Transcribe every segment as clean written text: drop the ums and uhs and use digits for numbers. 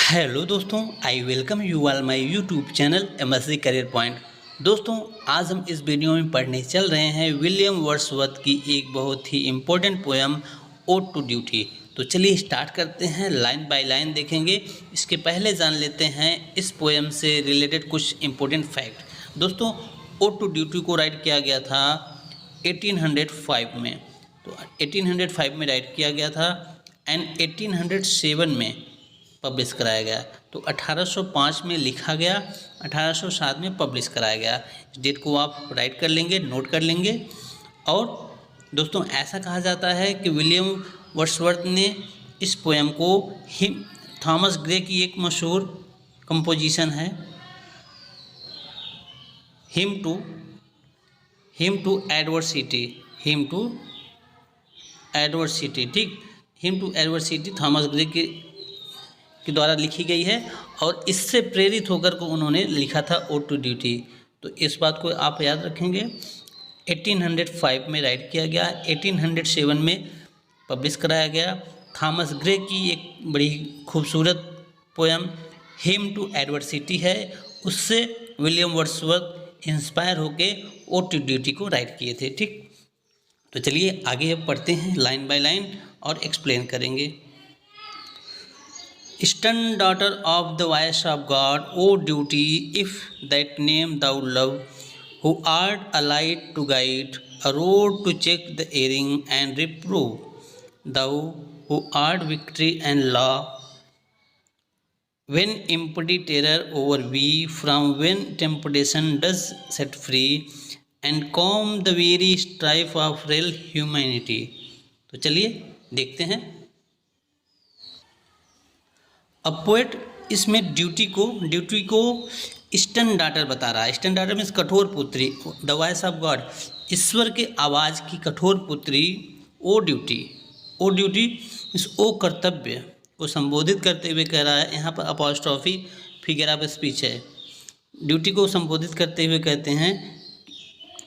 Hello दोस्तों, I welcome you all my YouTube channel MSc career point. दोस्तों, आज हम इस वीडियो में पढ़ने चल रहे हैं विलियम वर्ड्सवर्थ की एक बहुत ही important poem ode to duty. तो चलिए स्टार्ट करते हैं, लाइन बाय लाइन देखेंगे। इसके पहले जान लेते हैं इस पोएम से रिलेटेड कुछ इम्पोर्टेंट फैक्ट। दोस्तों, ओड टू ड्यूटी को राइट किया गया था 1805 में। तो 1805 में राइट किया गया था एंड 1807 में पब्लिश कराया गया। तो 1805 में लिखा गया, 1807 में पब्लिश कराया गया। इस डेट को आप राइट कर लेंगे, नोट कर लेंगे। और दोस्तों, ऐसा कहा जाता है कि विलियम वर्ड्सवर्थ ने इस पोएम को थॉमस ग्रे की एक मशहूर कंपोजिशन है हिम टू एडवर्सिटी, ठीक, hymn to adversity Thomas Gray के द्वारा लिखी गई है और इससे प्रेरित होकर को उन्होंने लिखा था ओड टू ड्यूटी। तो इस बात को आप याद रखेंगे। 1805 में राइट किया गया, 1807 में पब्लिश कराया गया। थॉमस ग्रे की एक बड़ी खूबसूरत पोएम हिम टू एडवर्सिटी है, उससे विलियम वर्ड्सवर्थ इंस्पायर होके ओड टू ड्यूटी को राइट किए थे। ठीक, तो चलिए आगे अब पढ़ते हैं लाइन बाय लाइन और एक्सप्लेन करेंगे। Stern daughter of the voice of God, O duty, if that name thou love, who art a light to guide, a road to check the erring and reprove, thou who art victory and law, when empty terror over we, from when temptation does set free, and calm the weary strife of real humanity। तो चलिए देखते हैं। अब poet इसमें duty को stern daughter बता रहा है। स्टर्न डॉटर मीन्स कठोर पुत्री, द वॉइस ऑफ गॉड, ईश्वर के आवाज़ की कठोर पुत्री। ओ ड्यूटी मीन्स ओ कर्तव्य को संबोधित करते हुए कह रहा है। यहाँ पर अपॉस्ट्रॉफी फिगर ऑफ स्पीच है। ड्यूटी को संबोधित करते हुए कहते हैं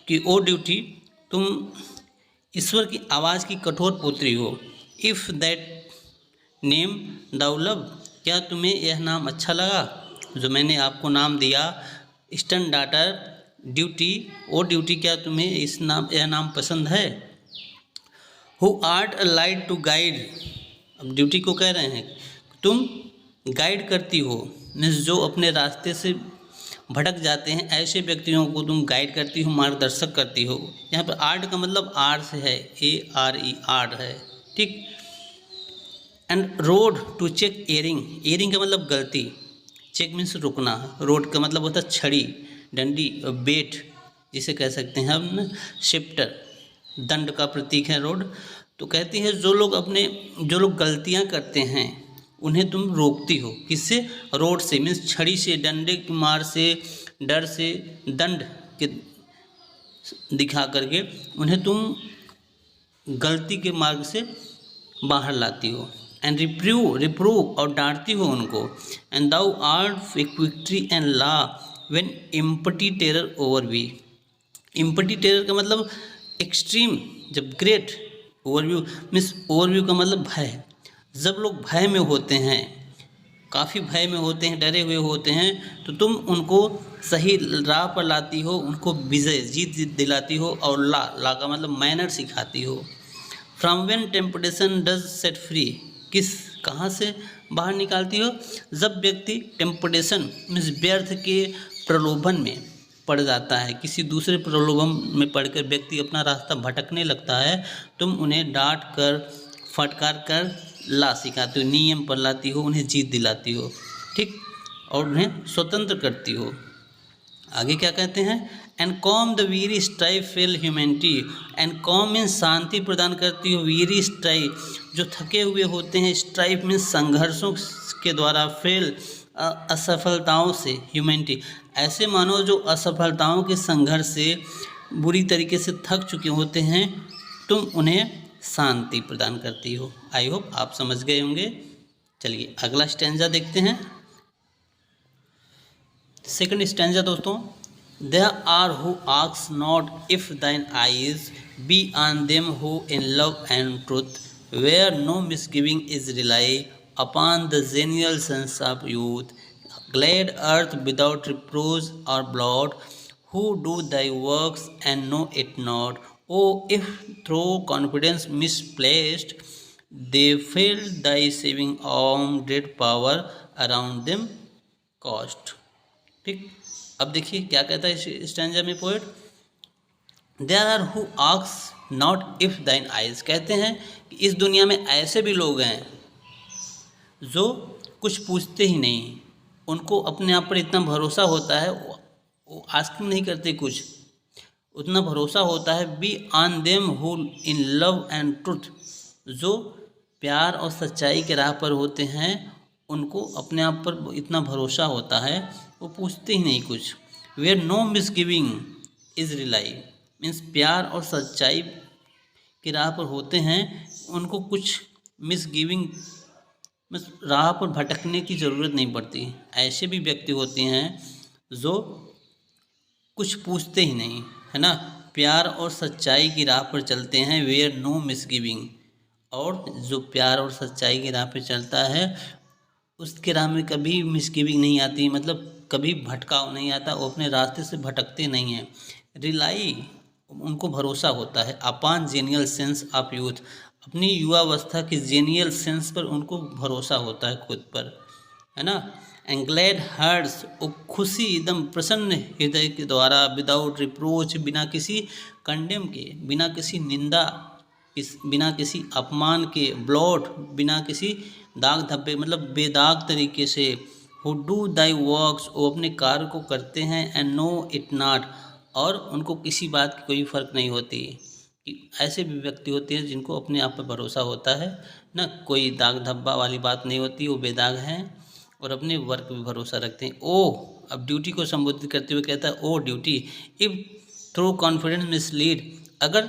कि ओ ड्यूटी, तुम ईश्वर की आवाज़ की कठोर पुत्री हो। If that name thou love, क्या तुम्हें यह नाम अच्छा लगा जो मैंने आपको नाम दिया, stern daughter duty, O duty, क्या तुम्हें यह नाम पसंद है। Who art a light to guide, अब ड्यूटी को कह रहे हैं तुम गाइड करती हो, मीन्स जो अपने रास्ते से भटक जाते हैं ऐसे व्यक्तियों को तुम गाइड करती हो, मार्गदर्शक करती हो। यहाँ पर आर्ट का मतलब आर से है, ARE, आर्ट है। ठीक, and rod to check erring का मतलब गलती, चेक मीन्स रुकना, रोड का मतलब होता है छड़ी, डंडी, बेट जिसे कह सकते हैं हम, शिफ्टर, दंड का प्रतीक है रोड। तो कहती है जो लोग गलतियां करते हैं उन्हें तुम रोकती हो, किससे, रोड से, मीन्स छड़ी से, डंडे की मार से, डर से, दंड के दिखा करके उन्हें तुम गलती के मार्ग से बाहर लाती हो। एंड रिप्रूव और डांटती हो उनको। And thou art victory and law when empty terror over we. Empty terror का मतलब एक्सट्रीम, जब ग्रेट, ओवरव्यू मीन्स ओवरव्यू का मतलब भय। जब लोग भय में होते हैं, काफ़ी भय में होते हैं, डरे हुए होते हैं, तो तुम उनको सही राह पर लाती हो, उनको विजय, जीत दिलाती हो। और ला का मतलब मैनर सिखाती हो। From when temptation does set free, कहाँ से बाहर निकालती हो, जब व्यक्ति टेम्पटेशन मीन्स व्यर्थ के प्रलोभन में पड़ जाता है, किसी दूसरे प्रलोभन में पड़कर व्यक्ति अपना रास्ता भटकने लगता है, तुम उन्हें डांट कर, फटकार कर ला सिखाती हो, नियम पर लाती हो, उन्हें जीत दिलाती हो। ठीक, और उन्हें स्वतंत्र करती हो। आगे क्या कहते हैं, and calm the weary strife frail humanity, and calm means शांति प्रदान करती हो, वीरी स्ट्राइफ जो थके हुए होते हैं, स्ट्राइफ मीन्स संघर्षों के द्वारा, फेल असफलताओं से, ह्यूमैनिटी ऐसे मानव जो असफलताओं के संघर्ष से बुरी तरीके से थक चुके होते हैं, तुम उन्हें शांति प्रदान करती हो। आई होप आप समझ गए होंगे। चलिए अगला स्टैंजा देखते हैं। सेकंड स्टैंजा दोस्तों, There are who ask not if thine eyes be on them who in love and truth, where no misgiving is rely upon the genial sense of youth, glad earth without reproach or blot, who do thy works and know it not. Oh, if through confidence misplaced, they feel thy saving arm, dread power around them cost. ठीक, अब देखिए क्या कहता है इस stanza में poet. There are who ask not if thine eyes, कहते हैं कि इस दुनिया में ऐसे भी लोग हैं जो कुछ पूछते ही नहीं, उनको अपने आप पर इतना भरोसा होता है, वो आस्किंग नहीं करते कुछ, उतना भरोसा होता है। Be on them who in love and truth, जो प्यार और सच्चाई के राह पर होते हैं, उनको अपने आप पर इतना भरोसा होता है, वो पूछते ही नहीं कुछ। Where no misgiving is rely, means प्यार और सच्चाई की राह पर होते हैं, उनको कुछ मिसगिविंग बस राह पर भटकने की ज़रूरत नहीं पड़ती। ऐसे भी व्यक्ति होते हैं जो कुछ पूछते ही नहीं, है ना, प्यार और सच्चाई की राह पर चलते हैं। वेयर नो मिसगिविंग, और जो प्यार और सच्चाई की राह पर चलता है उसके राह में कभी मिसगिविंग नहीं आती, मतलब कभी भटकाव नहीं आता, वो अपने रास्ते से भटकते नहीं हैं। रिलाई, उनको भरोसा होता है। Upon genial sense of youth, अपनी युवावस्था की जेनियल सेंस पर उनको भरोसा होता है, खुद पर, है ना। एंड ग्लैड हार्ट्स, वो खुशी एकदम प्रसन्न हृदय के द्वारा, विदाउट रिप्रोच, बिना किसी कंडेम के, बिना किसी निंदा, बिना किसी अपमान के, ब्लॉट, बिना किसी दाग धब्बे, मतलब बेदाग तरीके से। हु डू दाई वर्क्स, वो अपने कार्य को करते हैं। एंड नो इट नॉट, और उनको किसी बात की कोई फ़र्क नहीं होती। कि ऐसे भी व्यक्ति होते हैं जिनको अपने आप पर भरोसा होता है ना, कोई दाग धब्बा वाली बात नहीं होती, वो बेदाग हैं और अपने वर्क पे भरोसा रखते हैं। ओ, अब ड्यूटी को संबोधित करते हुए कहता है, O duty, if through confidence misled, अगर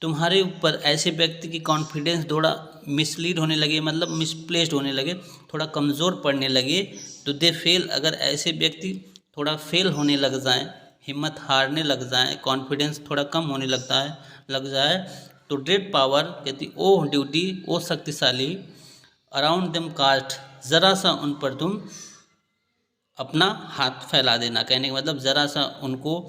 तुम्हारे ऊपर ऐसे व्यक्ति की कॉन्फिडेंस थोड़ा मिसलीड होने लगे, मतलब मिसप्लेस्ड होने लगे, थोड़ा कमज़ोर पड़ने लगे, तो दे फेल, अगर ऐसे व्यक्ति थोड़ा फेल होने लग जाएं, हिम्मत हारने लग जाएं, कॉन्फिडेंस थोड़ा कम होने लग जाए, तो ड्रेड पावर कहती, ओ ड्यूटी, ओ शक्तिशाली, अराउंड देम कास्ट, ज़रा सा उन पर तुम अपना हाथ फैला देना। कहने का मतलब ज़रा सा उनको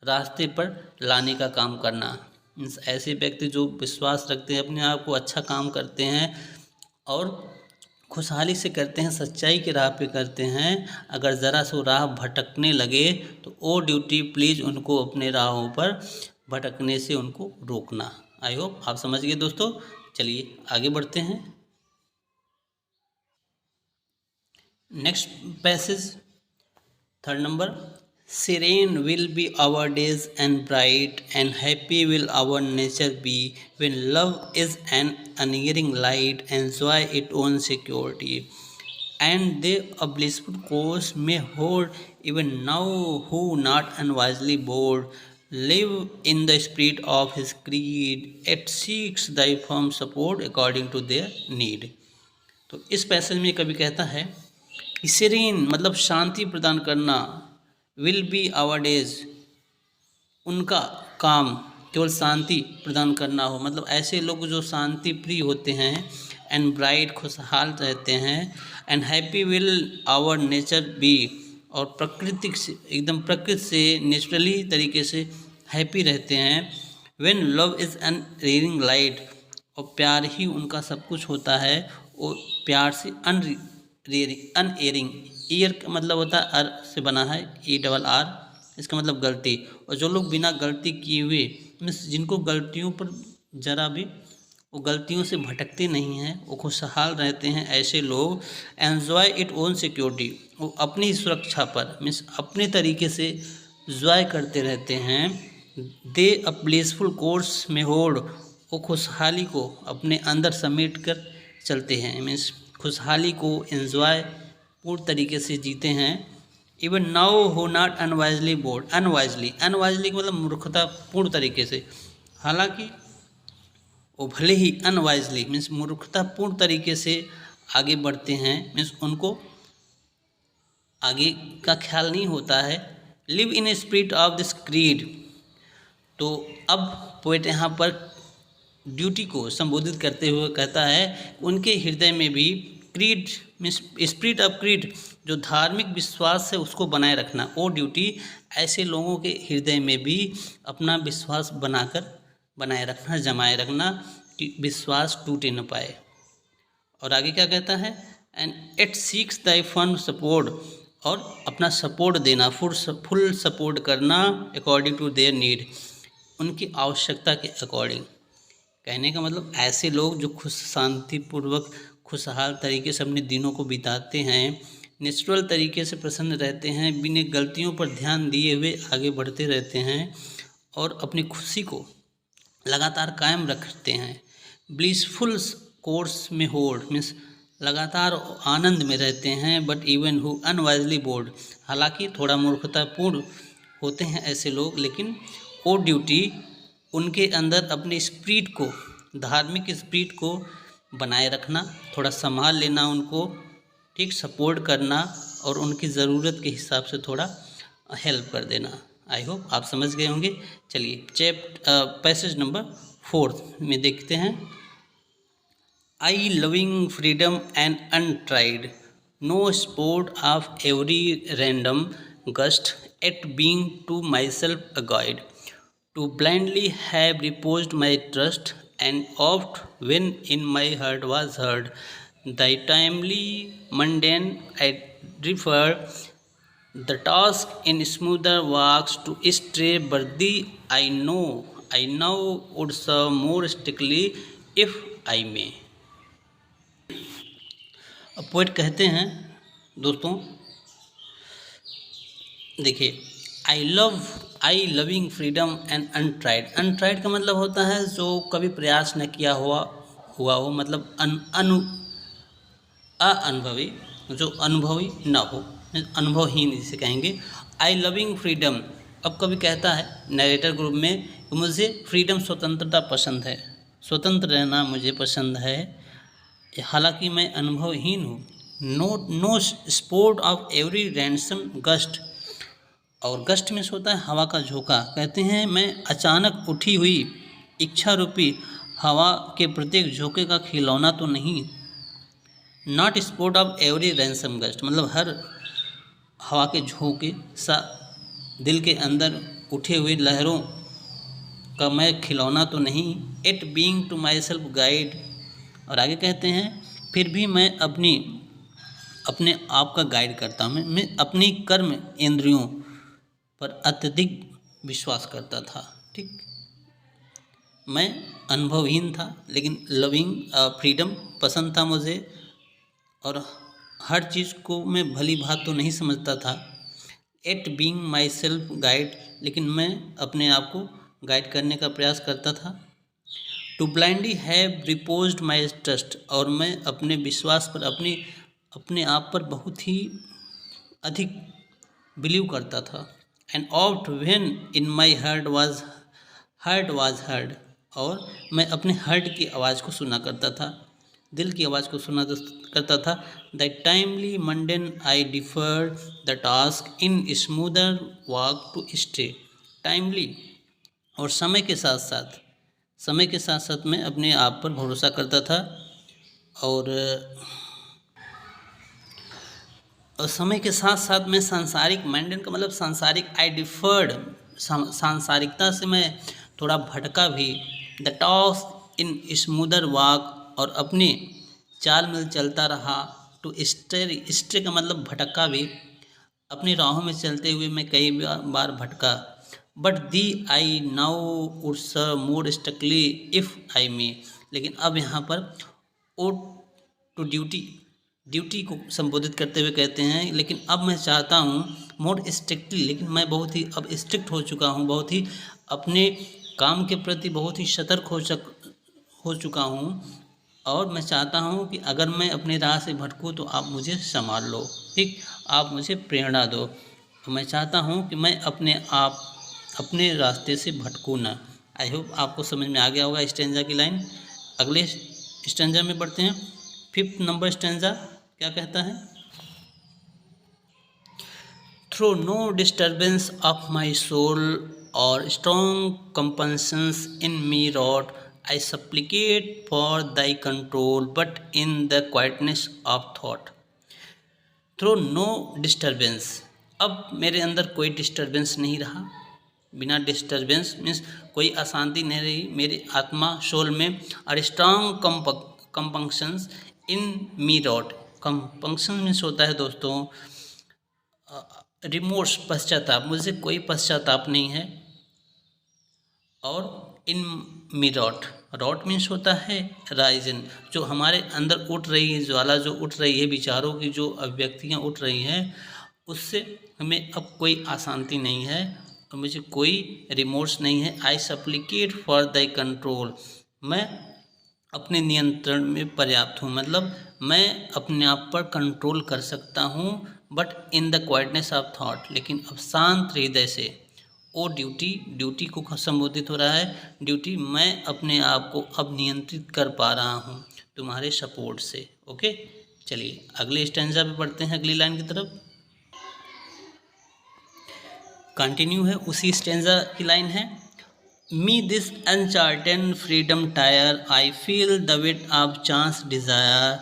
रास्ते पर लाने का काम करना। मीन्स ऐसे व्यक्ति जो विश्वास रखते हैं, अपने आप को अच्छा काम करते हैं और खुशहाली से करते हैं, सच्चाई की राह पे करते हैं, अगर ज़रा सो राह भटकने लगे तो ओ ड्यूटी, प्लीज़ उनको अपने राहों पर भटकने से उनको रोकना। आई होप आप समझ गए दोस्तों। चलिए आगे बढ़ते हैं। Next passage, third number. Serene will be our days and bright, and happy will our nature be, when love is an unerring light, and joy its own security. And they a blissful course may hold, even now who not unwisely bold, live in the spirit of his creed, it seeks thy firm support according to their need. तो इस passage में कवि कहता है कि serine मतलब शांति प्रदान करना, विल बी आवर डेज, उनका काम केवल शांति प्रदान करना हो, मतलब ऐसे लोग जो शांति प्रिय होते हैं, एंड ब्राइट खुशहाल रहते हैं, and happy will our nature be, और प्रकृति से एकदम प्रकृति से नेचुरली तरीके से हैप्पी रहते हैं। When love is an rearing light, और प्यार ही उनका सब कुछ होता है, और प्यार से अनएयरिंग, ईयर का मतलब होता है अर से बना है, ERR, इसका मतलब गलती। और जो लोग बिना गलती किए हुए, मीन्स जिनको गलतियों पर जरा भी, वो गलतियों से भटकते नहीं हैं, वो खुशहाल रहते हैं, ऐसे लोग एन्जॉय इट ओन सिक्योरिटी, वो अपनी सुरक्षा पर मीन्स अपने तरीके से एंजॉय करते रहते हैं। दे अ ब्लिसफुल कोर्स में होल्ड, वो खुशहाली को अपने अंदर समेट कर चलते हैं, मीन्स खुशहाली को एंजॉय पूर्ण तरीके से जीते हैं। इवन नाउ हो नॉट अनवाइजली बोर्ड, अनवाइजली का मतलब मूर्खता पूर्ण तरीके से, हालांकि वो भले ही अनवाइजली मीन्स मूर्खता पूर्ण तरीके से आगे बढ़ते हैं, मीन्स उनको आगे का ख्याल नहीं होता है। Live in a spirit of this creed, तो अब पोएट यहाँ पर ड्यूटी को संबोधित करते हुए कहता है उनके हृदय में भी creed means spirit of creed, जो धार्मिक विश्वास है उसको बनाए रखना। वो ड्यूटी ऐसे लोगों के हृदय में भी अपना विश्वास बनाए रखना, जमाए रखना कि विश्वास टूटे न पाए। और आगे क्या कहता है, and it seeks thy fun support, और अपना सपोर्ट देना, फुल सपोर्ट करना अकॉर्डिंग टू देयर नीड, उनकी आवश्यकता के अकॉर्डिंग। कहने का मतलब ऐसे लोग जो खुश शांतिपूर्वक खुशहाल तरीके से अपने दिनों को बिताते हैं, नेचुरल तरीके से प्रसन्न रहते हैं, बिना गलतियों पर ध्यान दिए हुए आगे बढ़ते रहते हैं और अपनी खुशी को लगातार कायम रखते हैं। ब्लिसफुल कोर्स में होल्ड मीन्स लगातार आनंद में रहते हैं। बट इवन हु अनवाइजली बोर्ड, हालांकि थोड़ा मूर्खतापूर्ण होते हैं ऐसे लोग, लेकिन वो ड्यूटी उनके अंदर अपने स्पिरिट को, धार्मिक स्पिरिट को बनाए रखना, थोड़ा संभाल लेना उनको, ठीक, सपोर्ट करना और उनकी ज़रूरत के हिसाब से थोड़ा हेल्प कर देना। आई होप आप समझ गए होंगे। चलिए पैसेज नंबर 4 में देखते हैं। I loving freedom and untried, no sport of every random gust, yet being to myself a guide, too blindly have reposed my trust, and oft when in my heart was heard, thy timely mundane I defer, the task in smoother walks to stray, but thee I now would serve more strictly if I may। अब poet कहते हैं दोस्तों, देखिए, I loving freedom and untried. Untried का मतलब होता है जो कभी प्रयास न किया हुआ हो, मतलब अनुभवी, जो अनुभवी ना हो, अनुभवहीन जिसे कहेंगे। आई लविंग फ्रीडम, अब कभी कहता है नरेटर ग्रुप में कि मुझे फ्रीडम, स्वतंत्रता पसंद है, स्वतंत्र रहना मुझे पसंद है, हालांकि मैं अनुभवहीन हूँ। No sport of every random gust, और गस्ट में होता है हवा का झोंका। कहते हैं मैं अचानक उठी हुई इच्छा रूपी हवा के प्रत्येक झोंके का खिलौना तो नहीं। Not sport of every random gust, मतलब हर हवा के झोंके सा दिल के अंदर उठे हुए लहरों का मैं खिलौना तो नहीं। It being to myself guide, और आगे कहते हैं फिर भी मैं अपने आप का गाइड करता हूँ। मैं अपनी कर्म इंद्रियों पर अत्यधिक विश्वास करता था, ठीक। मैं अनुभवहीन था, लेकिन लविंग फ्रीडम पसंद था मुझे, और हर चीज़ को मैं भली भात तो नहीं समझता था। Eight being my self guide, लेकिन मैं अपने आप को गाइड करने का प्रयास करता था। Too blindly have reposed my trust, और मैं अपने विश्वास पर, अपने आप पर बहुत ही अधिक बिलीव करता था। And oft when in my heart was heard, और मैं अपने हार्ट की आवाज़ को सुना करता था, दिल की आवाज़ को सुना करता था। The timely mandate I deferred the task in smoother walk to stay. Timely, और समय के साथ साथ मैं अपने आप पर भरोसा करता था, और समय के साथ साथ मैं सांसारिक, मैंडेन का मतलब सांसारिक, आई डिफर्ड, सांसारिकता से मैं थोड़ा भटका भी। The task in smoother walk, और अपने चाल में चलता रहा। टू स्टे का मतलब भटका भी, अपनी राहों में चलते हुए मैं कई बार भटका। But thee I now would serve more strictly if I may, लेकिन अब यहाँ पर ओ टू ड्यूटी को संबोधित करते हुए कहते हैं, लेकिन अब मैं चाहता हूँ मोर स्ट्रिक्टली, लेकिन मैं बहुत ही अब स्ट्रिक्ट हो चुका हूँ, बहुत ही अपने काम के प्रति बहुत ही सतर्क हो चुका हूँ, और मैं चाहता हूँ कि अगर मैं अपने राह से भटकूँ तो आप मुझे संभाल लो, ठीक, आप मुझे प्रेरणा दो। तो मैं चाहता हूँ कि मैं अपने रास्ते से भटकूँ ना। आई होप आपको समझ में आ गया होगा स्टेंजा की लाइन। अगले स्टेंजा में बढ़ते हैं। 5th नंबर स्टेंजा क्या कहता है? Through no disturbance of my soul or strong compulsions in me wrought, I supplicate for thy control but in the quietness of thought through no disturbance. अब मेरे अंदर कोई डिस्टर्बेंस नहीं रहा, बिना डिस्टर्बेंस मीन्स कोई अशांति नहीं रही मेरी आत्मा सोल में। और स्ट्रांग कंपंक्शंस इन मी रॉट। कंपंक्शन मीन्स होता है दोस्तों रिमोर्स, पश्चाताप, मुझे कोई पश्चाताप नहीं है। और इन मी रॉट, रॉट मीन्स होता है राइजन, जो हमारे अंदर उठ रही है ज्वाला, जो उठ रही है विचारों की जो अभिव्यक्तियाँ उठ रही हैं, उससे हमें अब कोई अशांति नहीं है और मुझे कोई रिमोर्स नहीं है। आई सप्लिकेट फॉर दाई कंट्रोल, मैं अपने नियंत्रण में पर्याप्त हूँ, मतलब मैं अपने आप पर कंट्रोल कर सकता हूँ। But in the quietness of thought, लेकिन अब शांत हृदय से। ओ ड्यूटी, ड्यूटी को संबोधित हो रहा है, ड्यूटी मैं अपने आप को अब नियंत्रित कर पा रहा हूँ तुम्हारे सपोर्ट से। ओके, चलिए अगले स्टैंजा पे पढ़ते हैं, अगली लाइन की तरफ। कंटिन्यू है, उसी स्टैंजा की लाइन है। Me this unchartered freedom tire, I feel the weight of chance desire,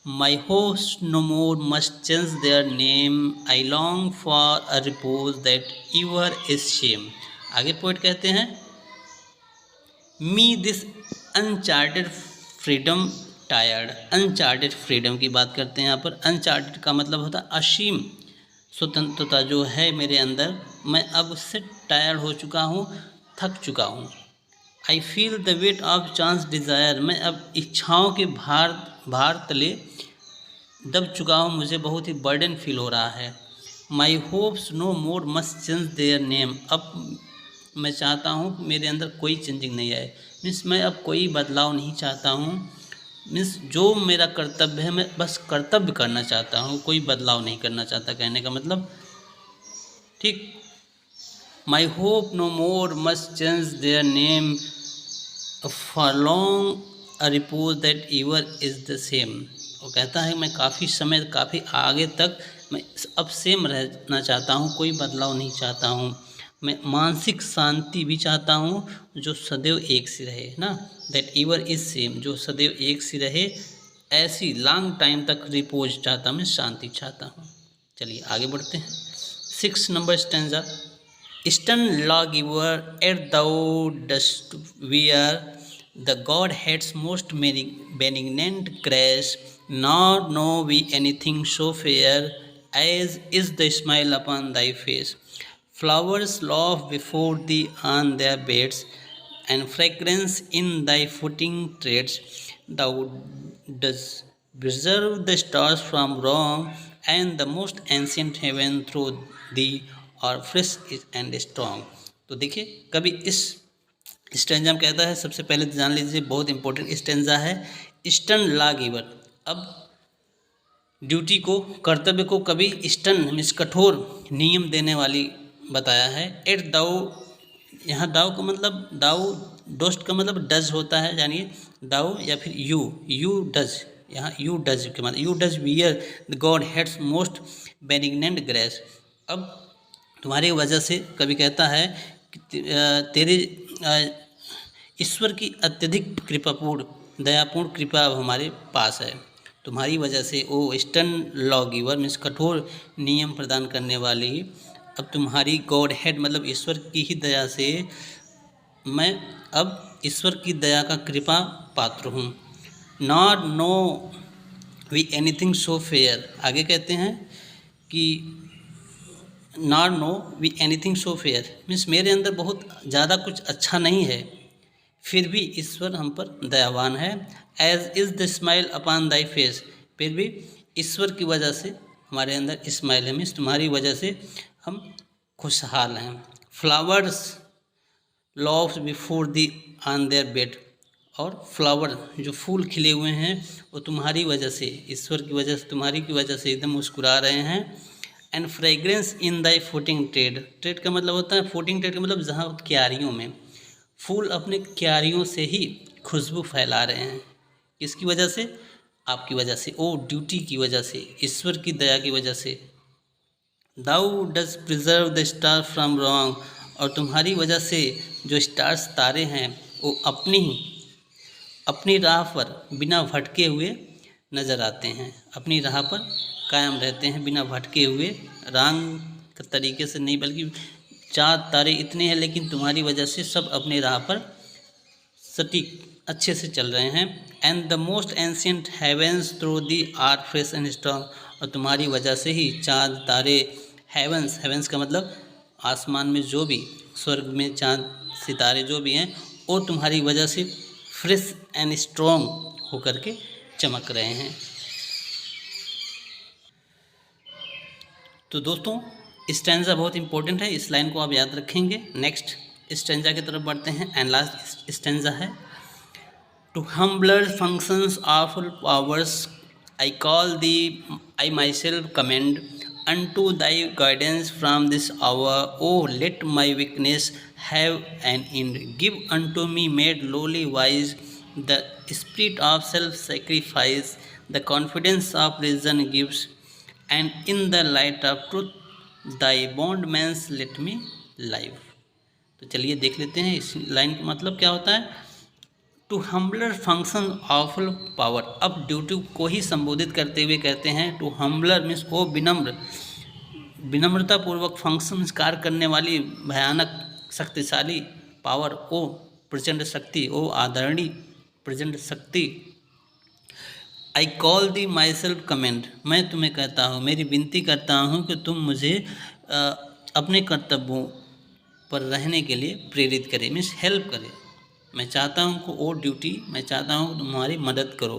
my host no more must change their name, I long for a repose that your is shame. आगे poet कहते हैं me this unchartered freedom tired. Unchartered freedom की बात करते हैं यहाँ पर। Uncharted का मतलब होता है असीम स्वतंत्रता जो है मेरे अंदर, मैं अब उससे टायर्ड हो चुका हूँ, थक चुका हूँ। आई feel the weight of chance desire, मैं अब इच्छाओं के भार तले दब चुका हूँ, मुझे बहुत ही बर्डन फील हो रहा है। My hopes no more must change their name, अब मैं चाहता हूँ मेरे अंदर कोई चेंजिंग नहीं आए, मीन्स मैं अब कोई बदलाव नहीं चाहता हूँ, मीन्स जो मेरा कर्तव्य है मैं बस कर्तव्य करना चाहता हूँ, कोई बदलाव नहीं करना चाहता, कहने का मतलब ठीक। My hope no more must change their name for long a repose that ever is the same. वो कहता है मैं काफ़ी समय, काफ़ी आगे तक मैं अब सेम रहना चाहता हूँ, कोई बदलाव नहीं चाहता हूँ। मैं मानसिक शांति भी चाहता हूँ जो सदैव एक सी रहे ना, दैट ईवर इज सेम, जो सदैव एक सी रहे, ऐसी लॉन्ग टाइम तक रिपोज चाहता हूँ, मैं शांति चाहता हूँ। चलिए आगे बढ़ते हैं। 6 number stanza. Stern lawgiver yet thou dost wear the Godhead's most benignant grace, nor know we anything so fair as is the smile upon thy face. Flowers laugh before thee on their beds, and fragrance in thy footing treads. Thou dost preserve the stars from wrong, and the most ancient heaven through thee are fresh and strong. तो देखिए कभी इस stanza में कहता है, सबसे पहले तो जान लीजिए बहुत इंपॉर्टेंट स्टेंजा है, ईस्टर्न लॉ गिवर। अब ड्यूटी को, कर्तव्य को कभी ईस्टर्न मीन्स कठोर नियम देने वाली बताया है। एट दाऊ, यहाँ दाऊ का मतलब दाऊ डोस्ट का मतलब डज होता है, जानिए दाऊ या फिर यू डज, यहाँ यू डज के मतलब you does wear the godhead's most benignant grace. अब तुम्हारी वजह से कभी कहता है कि तेरे ईश्वर की अत्यधिक कृपापूर्ण दयापूर्ण कृपा अब हमारे पास है, तुम्हारी वजह से ओ ईस्टर्न लॉ गिवर मीन्स कठोर नियम प्रदान करने वाली, अब तुम्हारी गॉड हेड मतलब ईश्वर की ही दया से मैं अब ईश्वर की दया का कृपा पात्र हूँ। Not know we anything so fair, आगे कहते हैं कि not know we anything so fair means मेरे अंदर बहुत ज़्यादा कुछ अच्छा नहीं है, फिर भी ईश्वर हम पर दयावान है। As is the smile upon thy face, फिर भी ईश्वर की वजह से हमारे अंदर स्माइल है, मीन्स तुम्हारी वजह से हम खुशहाल हैं। Flowers laughs before thee on their beds, और फ्लावर जो फूल खिले हुए हैं वो तुम्हारी वजह से, ईश्वर की वजह से, तुम्हारी की वजह से एकदम मुस्कुरा रहे हैं। And fragrance in Dai footing trade, trade का मतलब होता है फूटिंग ट्रेड का मतलब जहाँ क्यारियों में फूल अपने क्यारियों से ही खुशबू फैला रहे हैं, किसकी वजह से, आपकी वजह से, ओ ड्यूटी की वजह से, ईश्वर की दया की वजह से। Thou does preserve the star from wrong, और तुम्हारी वजह से जो स्टार्स तारे हैं वो अपनी ही अपनी राह पर बिना भटके हुए नज़र आते हैं, अपनी राह पर कायम रहते हैं बिना भटके हुए, रंग तरीके से नहीं, बल्कि चाँद तारे इतने हैं लेकिन तुम्हारी वजह से सब अपने राह पर सटीक अच्छे से चल रहे हैं। And the most ancient heavens through thee are fresh and strong, और तुम्हारी वजह से ही चाँद तारे, हेवेंस, हेवेंस का मतलब आसमान में जो भी, स्वर्ग में चाँद सितारे जो भी हैं, वो तुम्हारी वजह से फ्रेश एंड स्ट्रॉन्ग होकर के चमक रहे हैं। तो दोस्तों स्टैंजा बहुत इंपॉर्टेंट है, इस लाइन को आप याद रखेंगे। नेक्स्ट स्टैंजा की तरफ बढ़ते हैं एंड लास्ट स्टैंजा है, to humbler functions of powers I call thee, I myself commend unto thy guidance from this hour, oh let my weakness have an end, give unto me made lowly wise the spirit of self sacrifice, the confidence of reason gives, and in the light of truth thy bondman's let me live। तो चलिए देख लेते हैं इस line का मतलब क्या होता है। To humbler function of power, अब ड्यूटी को ही संबोधित करते हुए कहते हैं टू हम्बलर मीन्स ओ विनम्र, विनम्रतापूर्वक फंक्शन कार्य करने वाली भयानक शक्तिशाली पावर, ओ प्रचंड शक्ति, ओ आदरणीय प्रचंड शक्ति। I call thee myself commend, मैं तुम्हें कहता हूँ, मेरी विनती करता हूँ कि तुम मुझे अपने कर्तव्यों पर रहने के लिए प्रेरित करें, मीन्स हेल्प करें। मैं चाहता हूँ कि वो ड्यूटी, मैं चाहता हूँ तुम्हारी मदद करो,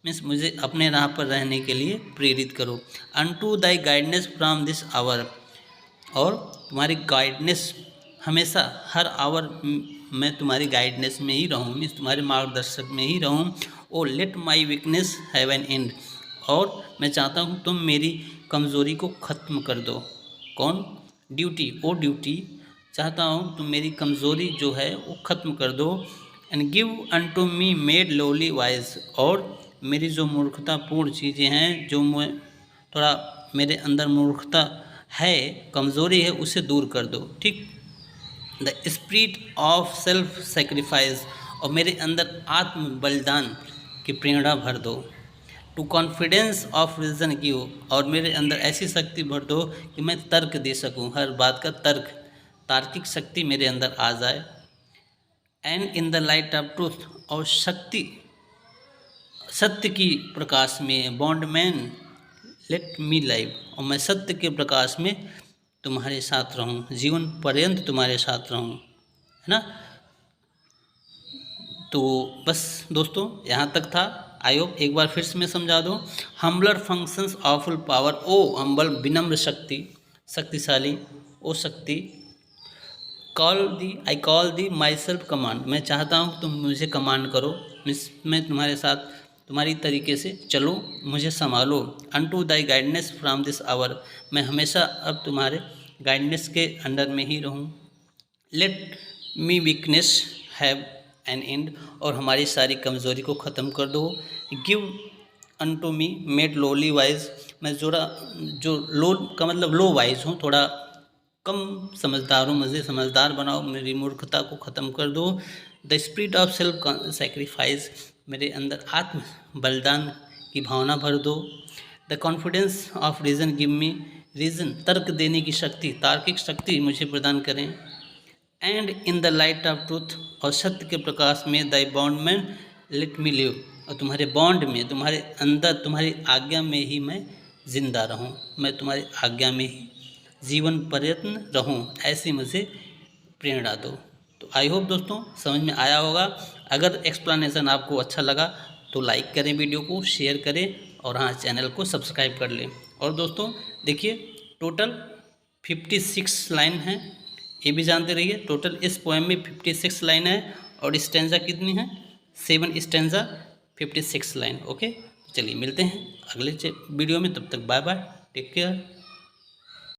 मीन्स मुझे अपने राह पर रहने के लिए प्रेरित करो। Unto thy guidance from this hour, और तुम्हारी गाइडनेस हमेशा हर आवर मैं तुम्हारी गाइडनेस में ही रहूँ, मीन्स तुम्हारे मार्गदर्शक में ही रहूँ। O let my weakness have an end, और मैं चाहता हूँ तुम मेरी कमज़ोरी को ख़त्म कर दो। कौन? ड्यूटी, ओ ड्यूटी, चाहता हूँ तुम मेरी कमज़ोरी जो है वो ख़त्म कर दो। And give unto me made lolly wise, और मेरी जो मूर्खतापूर्ण चीज़ें हैं, जो मैं थोड़ा मेरे अंदर मूर्खता है, कमज़ोरी है, उसे दूर कर दो। ठीक। The spirit of self sacrifice, और मेरे अंदर आत्म बलिदान की प्रेरणा भर दो। To confidence of reason give, और मेरे अंदर ऐसी शक्ति भर दो कि मैं तर्क दे सकूं, हर बात का तर्क, तार्किक शक्ति मेरे अंदर आ जाए। And in the light of truth, और शक्ति सत्य की प्रकाश में, बॉन्डमैन लेट मी लाइव, और मैं सत्य के प्रकाश में तुम्हारे साथ रहूं, जीवन पर्यंत तुम्हारे साथ रहूं, है ना। तो बस दोस्तों यहाँ तक था। आई होप एक बार फिर से मैं समझा दूँ। Humbler functions of power, O humble विनम्र शक्ति, शक्तिशाली ओ शक्ति। I call thee myself command, मैं चाहता हूँ तुम मुझे कमांड करो, मैं तुम्हारे साथ तुम्हारी तरीके से चलो, मुझे संभालो। Unto thy guidance from this hour, मैं हमेशा अब तुम्हारे गाइडनेस के अंडर में ही रहूँ। Let me weakness have an end, और हमारी सारी कमज़ोरी को ख़त्म कर दो। गिव अनटू मी मेड लोली वाइज, मैं जो लो का मतलब लो वाइज हूँ, थोड़ा कम समझदार हूँ, मुझे समझदार बनाओ, मेरी मूर्खता को ख़त्म कर दो। The spirit of self sacrifice, मेरे अंदर आत्म बलिदान की भावना भर दो। The confidence of reason give me, reason तर्क देने की शक्ति, तार्किक शक्ति मुझे प्रदान करें। And in the light of truth, और सत्य के प्रकाश में दाई बॉन्डमैन लेट मी लिव, और तुम्हारे बॉन्ड में, तुम्हारे अंदर, तुम्हारी आज्ञा में ही मैं जिंदा रहूं, मैं तुम्हारी आज्ञा में ही जीवन पर्यंत रहूं, ऐसी मुझे प्रेरणा दो। तो आई होप दोस्तों समझ में आया होगा। अगर एक्सप्लेनेशन आपको अच्छा लगा तो लाइक करें, वीडियो को शेयर करें, और हाँ चैनल को सब्सक्राइब कर लें। और दोस्तों देखिए टोटल 56 लाइन है, ये भी जानते रहिए। टोटल इस पोएम में 56 लाइन है, और स्टैंजा कितनी है? 7 स्टैंजा, 56 लाइन। ओके, चलिए मिलते हैं अगले वीडियो में, तब तक बाय बाय, टेक केयर।